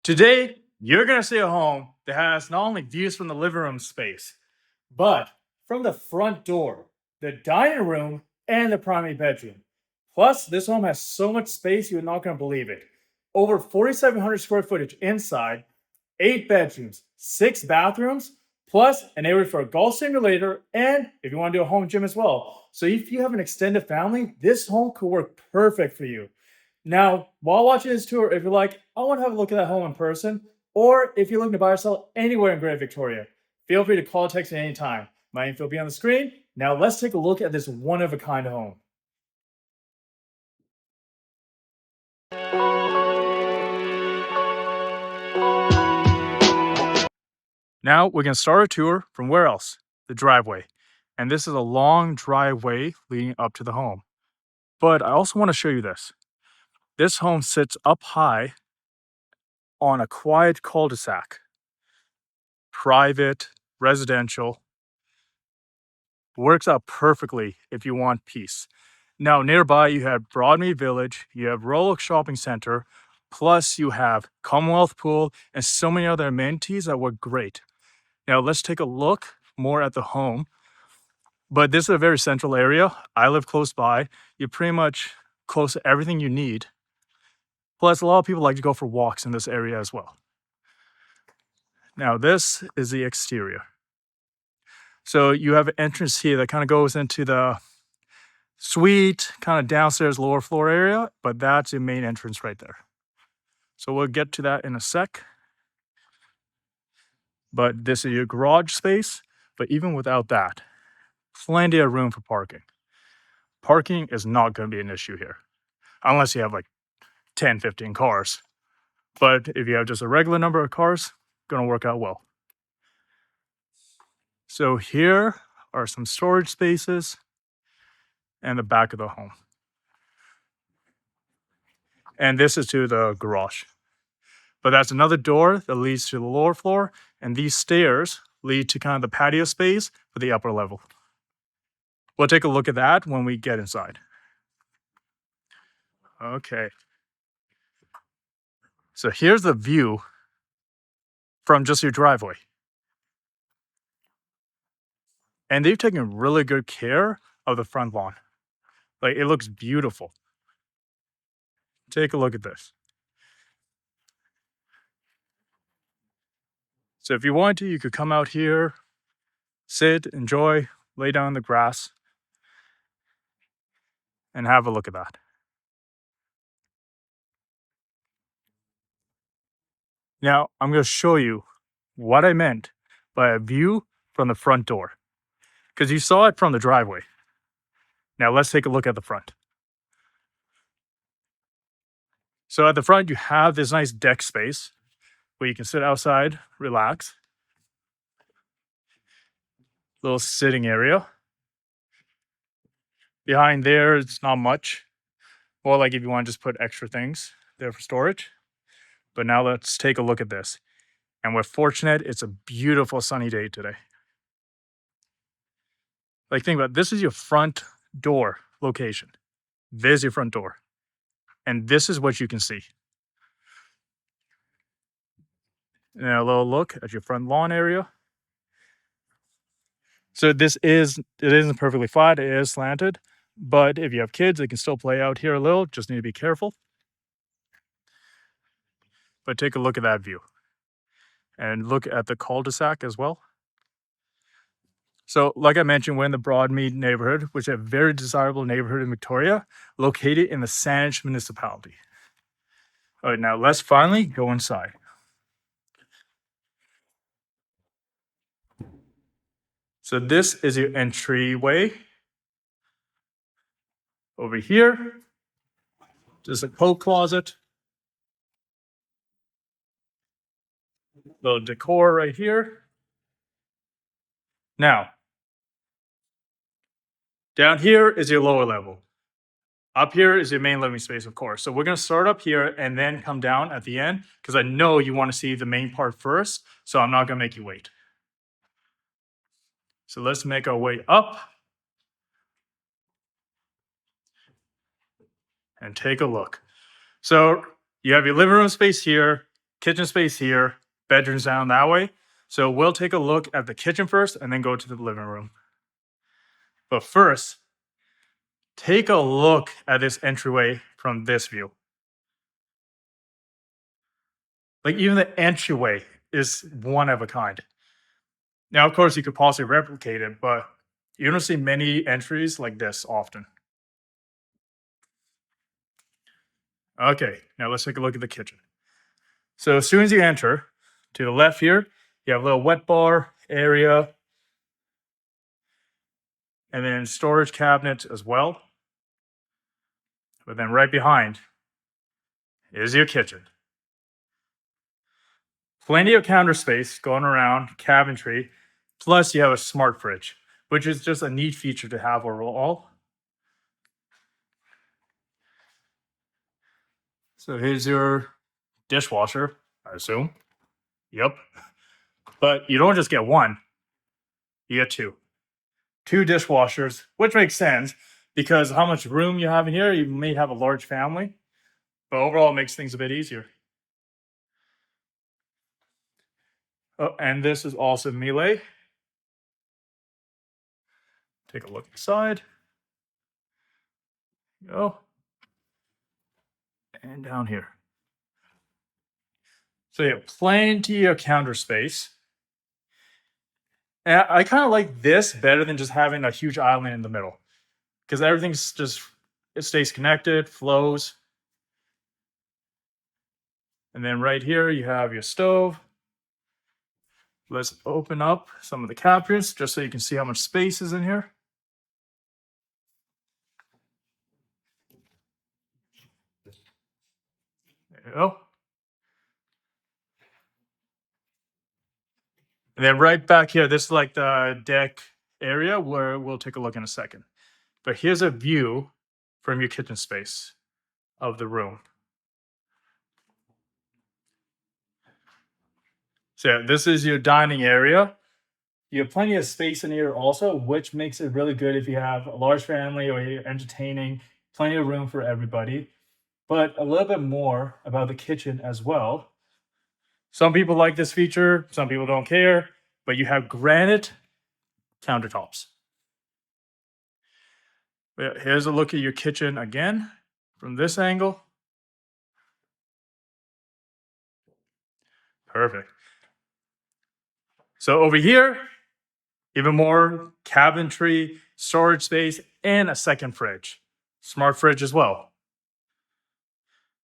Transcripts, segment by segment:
Today, you're going to see a home that has not only views from the living room space, but from the front door, the dining room, and the primary bedroom. Plus, this home has so much space you're not going to believe it. Over 4,700 square footage inside, 8 bedrooms, 6 bathrooms, plus an area for a golf simulator, and if you want to do a home gym as well. So if you have an extended family, this home could work perfect for you. Now, while watching this tour, if you're like, I want to have a look at that home in person, or if you're looking to buy or sell anywhere in Greater Victoria, feel free to call or text at any time. My info will be on the screen. Now let's take a look at this one-of-a-kind home. Now we're going to start a tour from where else? The driveway. And this is a long driveway leading up to the home. But I also want to show you this. This home sits up high on a quiet cul-de-sac. Private, residential. Works out perfectly if you want peace. Now nearby you have Broadmead Village, you have Royal Shopping Center, plus you have Commonwealth Pool and so many other amenities that work great. Now let's take a look more at the home. But this is a very central area. I live close by. You're pretty much close to everything you need. Plus a lot of people like to go for walks in this area as well. Now this is the exterior. So you have an entrance here that kind of goes into the suite, kind of downstairs lower floor area, but that's the main entrance right there. So we'll get to that in a sec. But this is your garage space. But even without that, plenty of room for parking. Parking is not going to be an issue here, unless you have like 10, 15 cars. But if you have just a regular number of cars, going to work out well. So here are some storage spaces and the back of the home. And this is to the garage. But that's another door that leads to the lower floor, and these stairs lead to kind of the patio space for the upper level. We'll take a look at that when we get inside. Okay. So here's the view from just your driveway. And they've taken really good care of the front lawn. Like, it looks beautiful. Take a look at this. So if you wanted to, you could come out here, sit, enjoy, lay down in the grass, and have a look at that. Now, I'm going to show you what I meant by a view from the front door, because you saw it from the driveway. Now, let's take a look at the front. So at the front, you have this nice deck space where you can sit outside, relax. Little sitting area. Behind there, it's not much. Well, like if you want to just put extra things there for storage. But now let's take a look at this. And we're fortunate, it's a beautiful sunny day today. Like, think about it, this is your front door location. There's your front door. And this is what you can see. And a little look at your front lawn area. So it isn't perfectly flat, it is slanted. But if you have kids, they can still play out here a little, just need to be careful. But take a look at that view. And look at the cul-de-sac as well. So like I mentioned, we're in the Broadmead neighbourhood, which is a very desirable neighbourhood in Victoria, located in the Saanich municipality. All right, now let's finally go inside. So this is your entryway. Over here, there's a coat closet. Little decor right here. Now, down here is your lower level. Up here is your main living space, of course. So we're going to start up here and then come down at the end, because I know you want to see the main part first, so I'm not going to make you wait. So let's make our way up and take a look. So you have your living room space here, kitchen space here, bedrooms down that way. So we'll take a look at the kitchen first and then go to the living room. But first, take a look at this entryway from this view. Like even the entryway is one of a kind. Now, of course, you could possibly replicate it, but you don't see many entries like this often. Okay, now let's take a look at the kitchen. So as soon as you enter, to the left here, you have a little wet bar area, and then storage cabinet as well. But then right behind is your kitchen. Plenty of counter space going around, cabinetry, plus you have a smart fridge, which is just a neat feature to have overall. So here's your dishwasher, I assume. Yep. But you don't just get one, you get two. Two dishwashers, which makes sense because how much room you have in here, you may have a large family, but overall it makes things a bit easier. Oh, and this is also Miele. Take a look inside. Go. And down here. So you have plenty of counter space. And I kind of like this better than just having a huge island in the middle because everything's just, it stays connected, flows. And then right here, you have your stove. Let's open up some of the cabinets just so you can see how much space is in here. There you go. And then right back here, this is like the deck area where we'll take a look in a second. But here's a view from your kitchen space of the room. So yeah, this is your dining area. You have plenty of space in here also, which makes it really good if you have a large family or you're entertaining, plenty of room for everybody. But a little bit more about the kitchen as well. Some people like this feature, some people don't care, but you have granite countertops. But here's a look at your kitchen again from this angle. Perfect. So over here, even more cabinetry, storage space, and a second fridge. Smart fridge as well.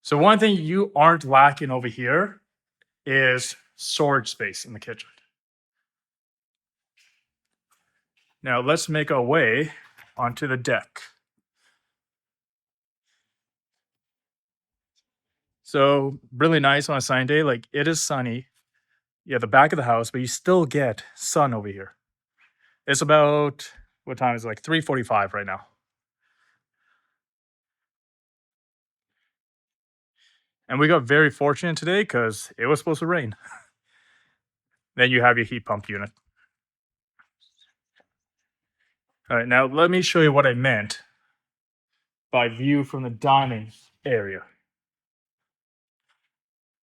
So one thing you aren't lacking over here is storage space in the kitchen. Now let's make our way onto the deck. So really nice on a sunny day. Like it is sunny. You have the back of the house, but you still get sun over here. It's about, what time is it? Like 3:45 right now. And we got very fortunate today because it was supposed to rain. Then you have your heat pump unit. All right, now let me show you what I meant by view from the dining area.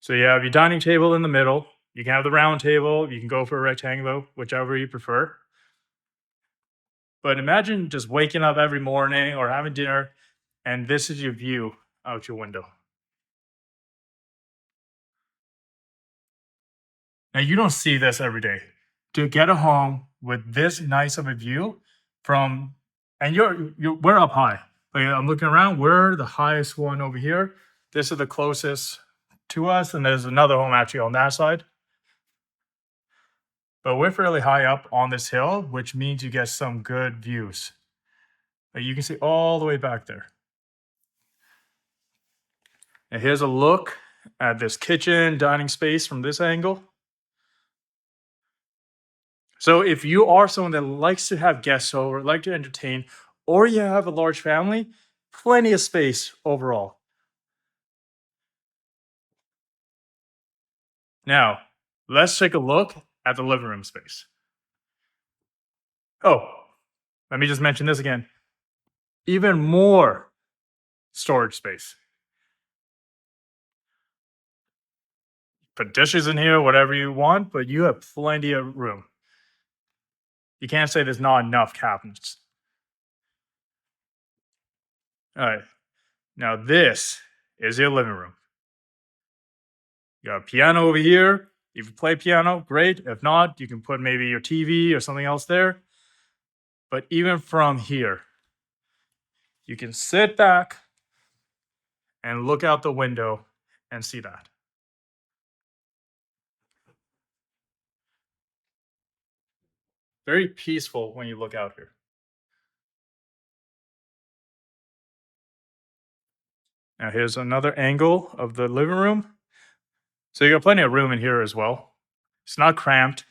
So you have your dining table in the middle. You can have the round table. You can go for a rectangle, whichever you prefer. But imagine just waking up every morning or having dinner, and this is your view out your window. Now, you don't see this every day. To get a home with this nice of a view from, and we're up high. Like I'm looking around, we're the highest one over here. This is the closest to us, and there's another home actually on that side. But we're fairly high up on this hill, which means you get some good views. Like you can see all the way back there. And here's a look at this kitchen dining space from this angle. So if you are someone that likes to have guests over, like to entertain, or you have a large family, plenty of space overall. Now, let's take a look at the living room space. Oh, let me just mention this again. Even more storage space. put dishes in here, whatever you want, but you have plenty of room. You can't say there's not enough cabinets. All right. Now this is your living room. You got a piano over here. If you play piano, great. If not, you can put maybe your TV or something else there. But even from here, you can sit back and look out the window and see that. Very peaceful when you look out here. Now here's another angle of the living room. So you got plenty of room in here as well. It's not cramped.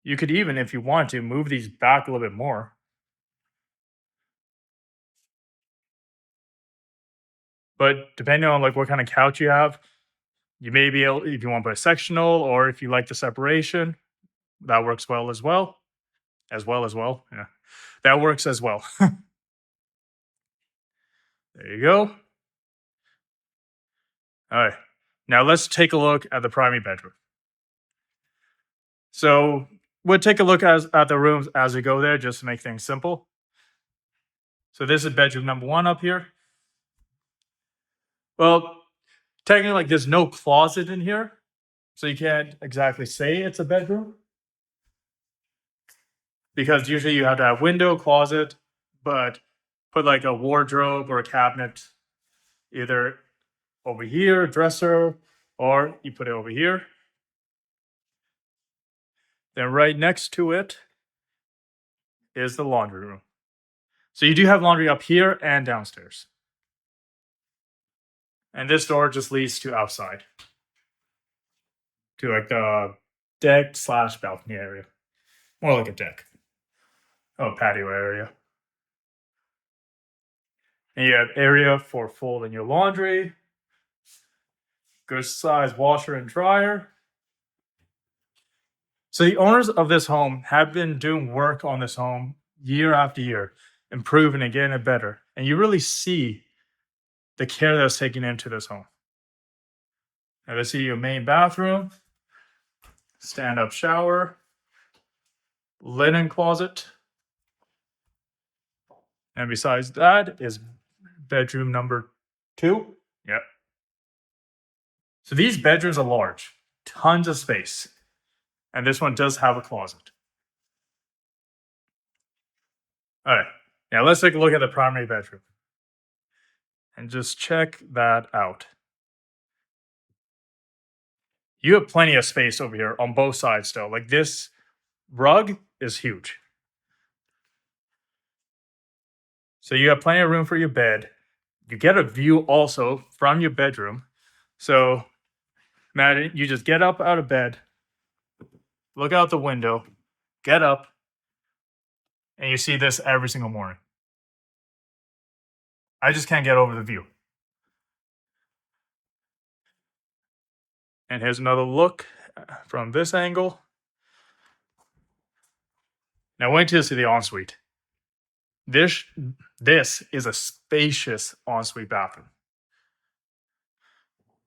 You could even, if you want to, move these back a little bit more. But depending on like what kind of couch you have, you may be able, if you want to put a sectional, or if you like the separation, that works well as well. Yeah, that works as well. There you go. All right. Now let's take a look at the primary bedroom. So we'll take a look at the rooms as we go there, just to make things simple. So this is bedroom number 1 up here. Well, technically, like there's no closet in here, so you can't exactly say it's a bedroom, because usually you have to have window, closet, but put like a wardrobe or a cabinet either over here, dresser, or you put it over here. Then right next to it is the laundry room. So you do have laundry up here and downstairs. And this door just leads to outside, to like the deck / balcony area. More like a deck. Oh, patio area. And you have area for folding your laundry. Good size washer and dryer. So the owners of this home have been doing work on this home year after year, improving and getting it better. And you really see the care that's taken into this home. Now let's see your main bathroom, stand-up shower, linen closet. And besides that is bedroom number 2. Yep. So these bedrooms are large, tons of space. And this one does have a closet. All right. Now let's take a look at the primary bedroom and just check that out. You have plenty of space over here on both sides still. Like this rug is huge. So you have plenty of room for your bed. You get a view also from your bedroom. So imagine you just get up out of bed, look out the window, get up, and you see this every single morning. I just can't get over the view. And here's another look from this angle. Now wait till you see the ensuite. This is a spacious ensuite bathroom.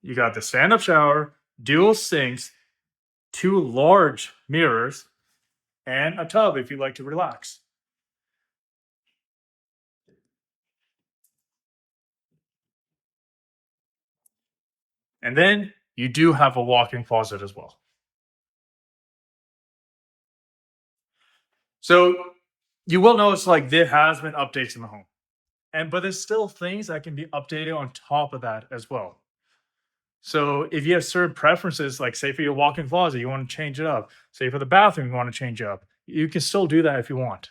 You got the stand-up shower, dual sinks, 2 large mirrors, and a tub if you like to relax. And then you do have a walk-in closet as well. So you will notice like there has been updates in the home. But there's still things that can be updated on top of that as well. So if you have certain preferences, like say for your walk-in closet, you want to change it up. Say for the bathroom, you want to change it up. You can still do that if you want.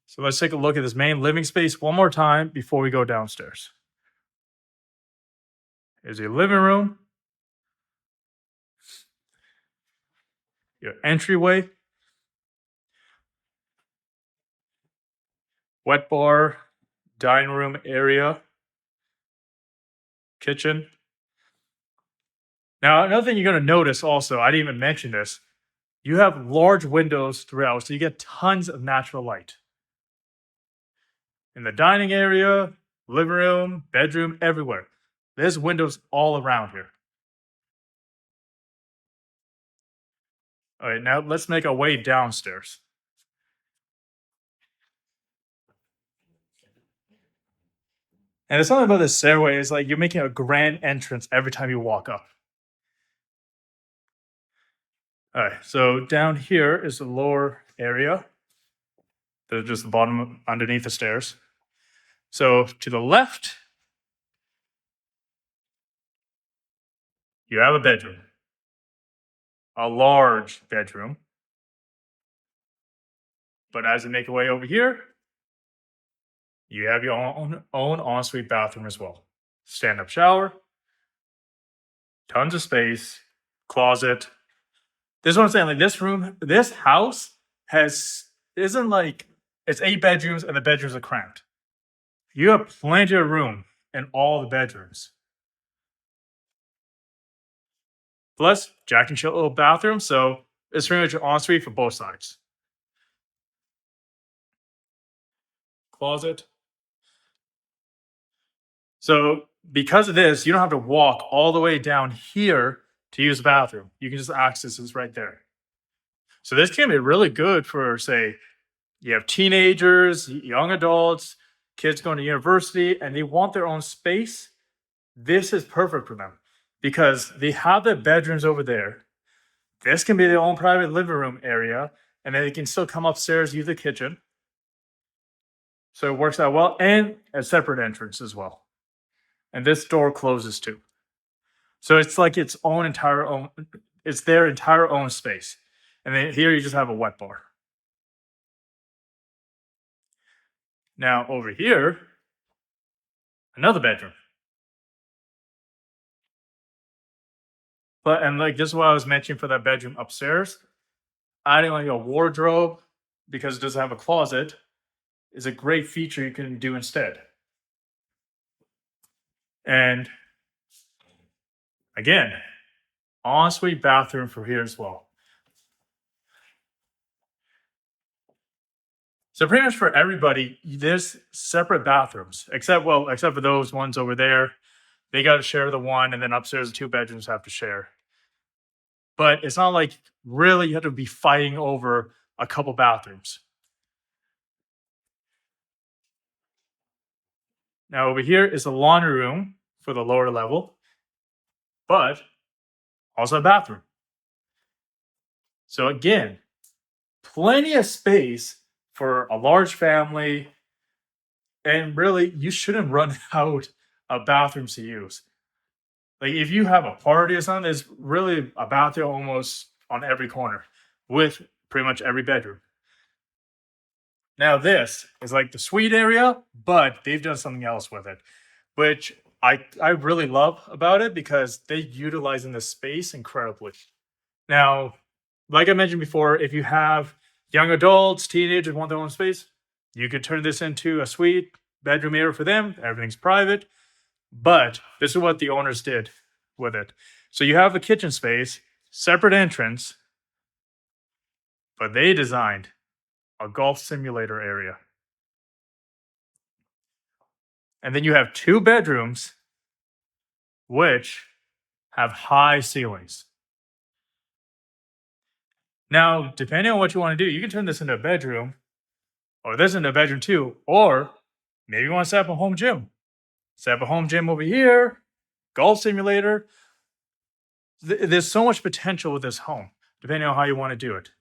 So let's take a look at this main living space one more time before we go downstairs. Here's your living room, your entryway, wet bar, dining room area, kitchen. Now, another thing you're going to notice also, I didn't even mention this, you have large windows throughout, so you get tons of natural light. In the dining area, living room, bedroom, everywhere. There's windows all around here. All right, now let's make our way downstairs. And there's something about this stairway is like you're making a grand entrance every time you walk up. All right, so down here is the lower area. There's just the bottom underneath the stairs. So to the left, you have a bedroom, a large bedroom. But as you make your way over here, you have your own ensuite bathroom as well. Stand-up shower, tons of space, closet. This is what I'm saying. Like this house isn't like it's 8 bedrooms and the bedrooms are cramped. You have plenty of room in all the bedrooms. Plus, Jack and Chill little bathroom, so it's pretty much an ensuite for both sides. Closet. So because of this, you don't have to walk all the way down here to use the bathroom. You can just access this right there. So this can be really good for, say, you have teenagers, young adults, kids going to university, and they want their own space. This is perfect for them because they have their bedrooms over there. This can be their own private living room area, and then they can still come upstairs, use the kitchen. So it works out well, and a separate entrance as well. And this door closes too. So it's like it's their entire own space. And then here you just have a wet bar. Now over here, another bedroom. And like this is what I was mentioning for that bedroom upstairs. Adding like a wardrobe because it doesn't have a closet is a great feature you can do instead. And again, ensuite bathroom for here as well. So pretty much for everybody, there's separate bathrooms, except for those ones over there. They got to share the one, and then upstairs the 2 bedrooms have to share. But it's not like really you have to be fighting over a couple bathrooms. Now over here is the laundry room for the lower level, but also a bathroom. So again, plenty of space for a large family, and really you shouldn't run out of bathrooms to use. Like if you have a party or something, there's really a bathroom almost on every corner with pretty much every bedroom. Now this is like the suite area, but they've done something else with it, which I really love about it because they utilizing the space incredibly. Now, like I mentioned before, if you have young adults, teenagers want their own space, you could turn this into a suite bedroom area for them. Everything's private. But this is what the owners did with it. So you have a kitchen space, separate entrance, but they designed a golf simulator area. And then you have 2 bedrooms, which have high ceilings. Now, depending on what you want to do, you can turn this into a bedroom, or this into a bedroom too, or maybe you want to set up a home gym. Set up a home gym over here, golf simulator. There's so much potential with this home, depending on how you want to do it.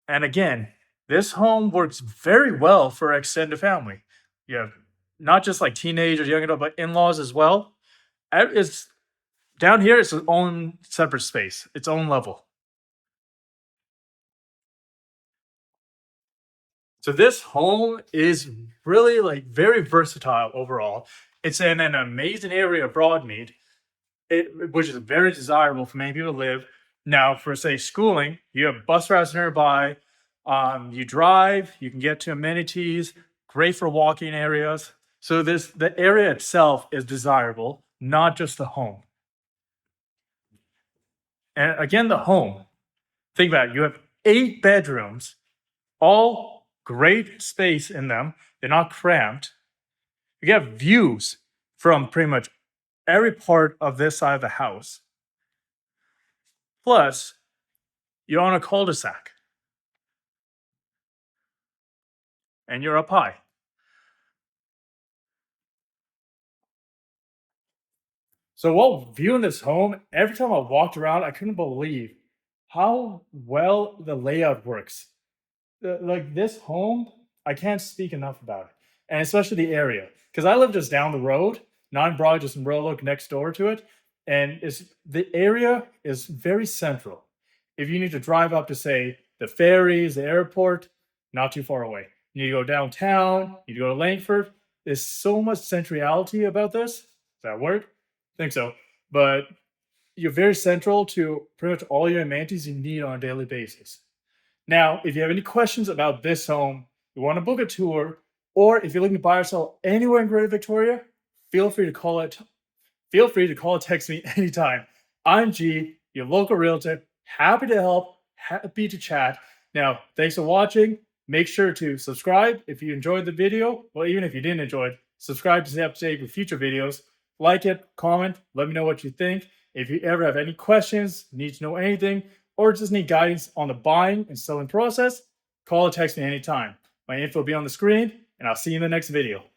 And again, this home works very well for extended family. You have not just like teenagers, young adults, but in-laws as well. It's down here, it's its own separate space, its own level. So this home is really like very versatile overall. It's in an amazing area of Broadmead, which is very desirable for many people to live. Now, for say schooling, you have bus routes nearby. You drive, you can get to amenities, great for walking areas. So the area itself is desirable, not just the home. And again, the home. Think about it. You have 8 bedrooms, all great space in them. They're not cramped. You have views from pretty much every part of this side of the house. Plus, You're on a cul-de-sac and you're up high. So while viewing this home, every time I walked around, I couldn't believe how well the layout works. Like this home, I can't speak enough about it, and especially the area because I live just down the road, not in Broad, just in Roanoke next door to it, and it's the area is very central. If you need to drive up to say the ferries, the airport, not too far away. You need to go downtown. You need to go to Langford. There's so much centrality about this. Is that a word? I think so. But you're very central to pretty much all your amenities you need on a daily basis. Now, if you have any questions about this home, you want to book a tour, or if you're looking to buy or sell anywhere in Greater Victoria, feel free to call it. Feel free to call or text me anytime. I'm G, your local realtor. Happy to help. Happy to chat. Now, thanks for watching. Make sure to subscribe if you enjoyed the video. Well, even if you didn't enjoy it, subscribe to stay up to date with future videos. Like it, comment, let me know what you think. If you ever have any questions, need to know anything, or just need guidance on the buying and selling process, call or text me anytime. My info will be on the screen, and I'll see you in the next video.